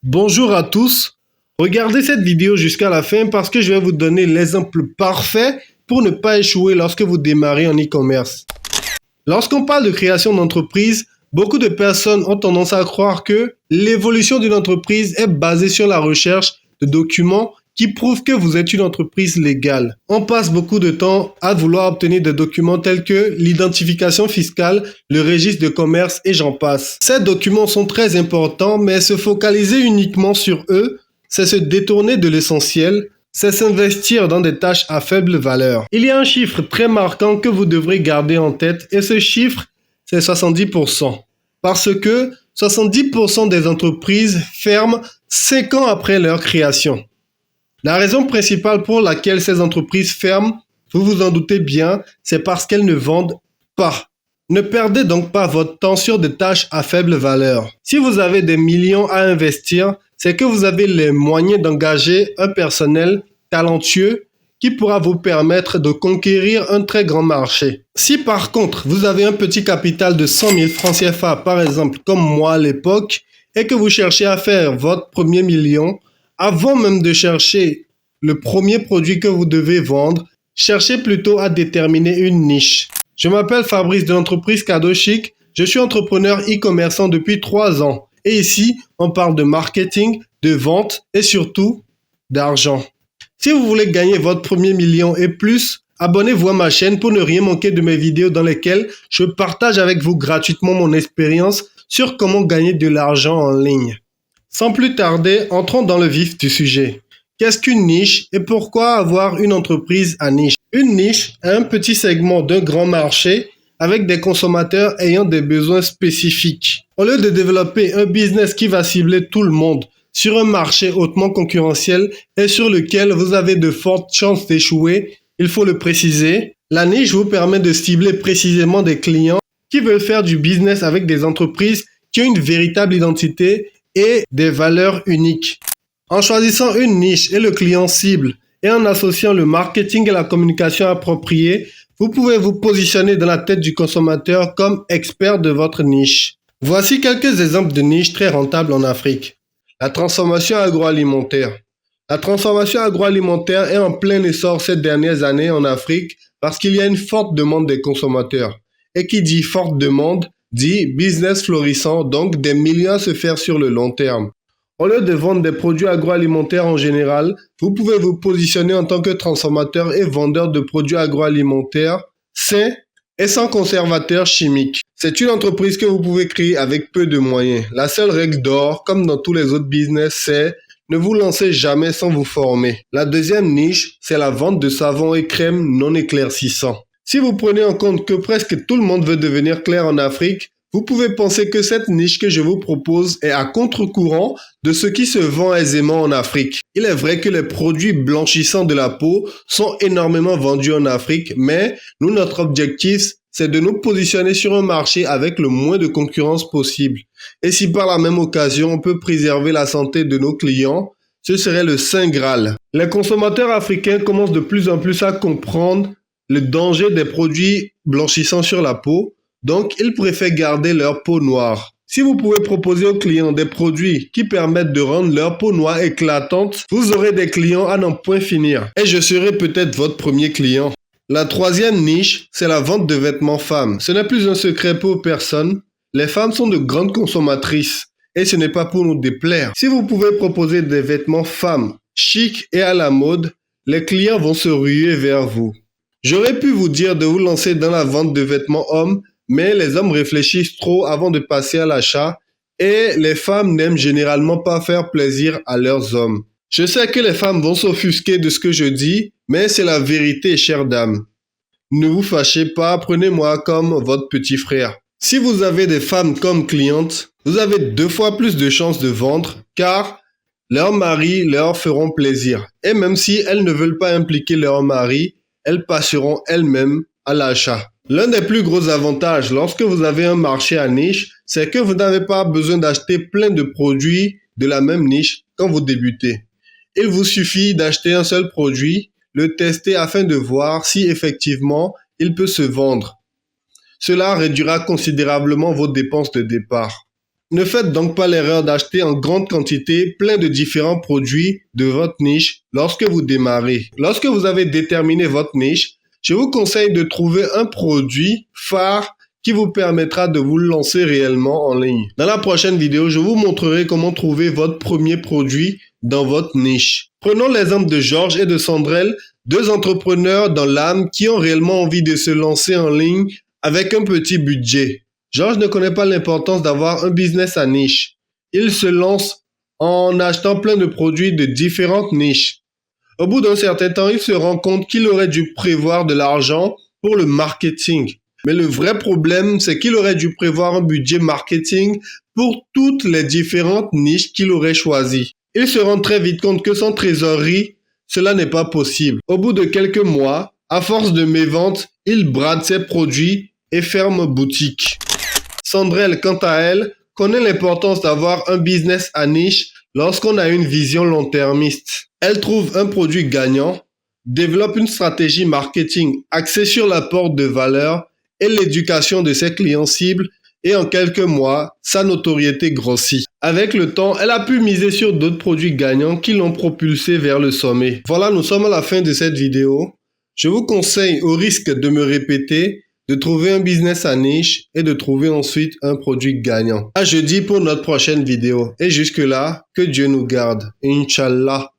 Bonjour à tous. Regardez cette vidéo jusqu'à la fin parce que je vais vous donner l'exemple parfait pour ne pas échouer lorsque vous démarrez en e-commerce. Lorsqu'on parle de création d'entreprise, beaucoup de personnes ont tendance à croire que l'évolution d'une entreprise est basée sur la recherche de documents qui prouvent que vous êtes une entreprise légale. On passe beaucoup de temps à vouloir obtenir des documents tels que l'identification fiscale, le registre de commerce et j'en passe. Ces documents sont très importants, mais se focaliser uniquement sur eux, c'est se détourner de l'essentiel, c'est s'investir dans des tâches à faible valeur. Il y a un chiffre très marquant que vous devrez garder en tête et ce chiffre, c'est 70%. Parce que 70% des entreprises ferment 5 ans après leur création. La raison principale pour laquelle ces entreprises ferment, vous vous en doutez bien, c'est parce qu'elles ne vendent pas. Ne perdez donc pas votre temps sur des tâches à faible valeur. Si vous avez des millions à investir, c'est que vous avez les moyens d'engager un personnel talentueux qui pourra vous permettre de conquérir un très grand marché. Si par contre, vous avez un petit capital de 100 000 francs CFA, par exemple, comme moi à l'époque, et que vous cherchez à faire votre premier million, avant même de chercher le premier produit que vous devez vendre, cherchez plutôt à déterminer une niche. Je m'appelle Fabrice de l'entreprise Cadeau Chic. Je suis entrepreneur e-commerçant depuis 3 ans. Et ici, on parle de marketing, de vente et surtout d'argent. Si vous voulez gagner votre premier million et plus, abonnez-vous à ma chaîne pour ne rien manquer de mes vidéos dans lesquelles je partage avec vous gratuitement mon expérience sur comment gagner de l'argent en ligne. Sans plus tarder, entrons dans le vif du sujet. Qu'est-ce qu'une niche et pourquoi avoir une entreprise à niche? Une niche est un petit segment d'un grand marché avec des consommateurs ayant des besoins spécifiques. Au lieu de développer un business qui va cibler tout le monde sur un marché hautement concurrentiel et sur lequel vous avez de fortes chances d'échouer, il faut le préciser, la niche vous permet de cibler précisément des clients qui veulent faire du business avec des entreprises qui ont une véritable identité et des valeurs uniques. En choisissant une niche et le client cible et en associant le marketing et la communication appropriée, vous pouvez vous positionner dans la tête du consommateur comme expert de votre niche. Voici quelques exemples de niches très rentables en Afrique. La transformation agroalimentaire. La transformation agroalimentaire est en plein essor ces dernières années en Afrique parce qu'il y a une forte demande des consommateurs. Et qui dit forte demande, dit business florissant, donc des millions à se faire sur le long terme. Au lieu de vendre des produits agroalimentaires en général, vous pouvez vous positionner en tant que transformateur et vendeur de produits agroalimentaires sains et sans conservateurs chimiques. C'est une entreprise que vous pouvez créer avec peu de moyens. La seule règle d'or, comme dans tous les autres business, c'est ne vous lancez jamais sans vous former. La deuxième niche, c'est la vente de savons et crèmes non éclaircissants. Si vous prenez en compte que presque tout le monde veut devenir clair en Afrique, vous pouvez penser que cette niche que je vous propose est à contre-courant de ce qui se vend aisément en Afrique. Il est vrai que les produits blanchissants de la peau sont énormément vendus en Afrique, mais nous, notre objectif, c'est de nous positionner sur un marché avec le moins de concurrence possible. Et si par la même occasion, on peut préserver la santé de nos clients, ce serait le Saint Graal. Les consommateurs africains commencent de plus en plus à comprendre le danger des produits blanchissants sur la peau, donc ils préfèrent garder leur peau noire. Si vous pouvez proposer aux clients des produits qui permettent de rendre leur peau noire éclatante, vous aurez des clients à n'en point finir. Et je serai peut-être votre premier client. La troisième niche, c'est la vente de vêtements femmes. Ce n'est plus un secret pour personne. Les femmes sont de grandes consommatrices et ce n'est pas pour nous déplaire. Si vous pouvez proposer des vêtements femmes chic et à la mode, les clients vont se ruer vers vous. J'aurais pu vous dire de vous lancer dans la vente de vêtements hommes, mais les hommes réfléchissent trop avant de passer à l'achat et les femmes n'aiment généralement pas faire plaisir à leurs hommes. Je sais que les femmes vont s'offusquer de ce que je dis, mais c'est la vérité, chère dame. Ne vous fâchez pas, prenez-moi comme votre petit frère. Si vous avez des femmes comme clientes, vous avez 2 fois plus de chances de vendre car leurs maris leur feront plaisir. Et même si elles ne veulent pas impliquer leur mari, elles passeront elles-mêmes à l'achat. L'un des plus gros avantages lorsque vous avez un marché à niche, c'est que vous n'avez pas besoin d'acheter plein de produits de la même niche quand vous débutez. Il vous suffit d'acheter un seul produit, le tester afin de voir si effectivement il peut se vendre. Cela réduira considérablement vos dépenses de départ. Ne faites donc pas l'erreur d'acheter en grande quantité plein de différents produits de votre niche lorsque vous démarrez. Lorsque vous avez déterminé votre niche, je vous conseille de trouver un produit phare qui vous permettra de vous lancer réellement en ligne. Dans la prochaine vidéo, je vous montrerai comment trouver votre premier produit dans votre niche. Prenons l'exemple de Georges et de Sandrelle, deux entrepreneurs dans l'âme qui ont réellement envie de se lancer en ligne avec un petit budget. Georges ne connaît pas l'importance d'avoir un business à niche. Il se lance en achetant plein de produits de différentes niches. Au bout d'un certain temps, il se rend compte qu'il aurait dû prévoir de l'argent pour le marketing. Mais le vrai problème, c'est qu'il aurait dû prévoir un budget marketing pour toutes les différentes niches qu'il aurait choisies. Il se rend très vite compte que sans trésorerie, cela n'est pas possible. Au bout de quelques mois, à force de méventes, il brade ses produits et ferme boutique. Sandrelle, quant à elle, connaît l'importance d'avoir un business à niche lorsqu'on a une vision long-termiste. Elle trouve un produit gagnant, développe une stratégie marketing axée sur l'apport de valeur et l'éducation de ses clients cibles et en quelques mois, sa notoriété grossit. Avec le temps, elle a pu miser sur d'autres produits gagnants qui l'ont propulsée vers le sommet. Voilà, nous sommes à la fin de cette vidéo. Je vous conseille, au risque de me répéter, de trouver un business à niche et de trouver ensuite un produit gagnant. À jeudi pour notre prochaine vidéo. Et jusque-là, que Dieu nous garde. Inch'Allah.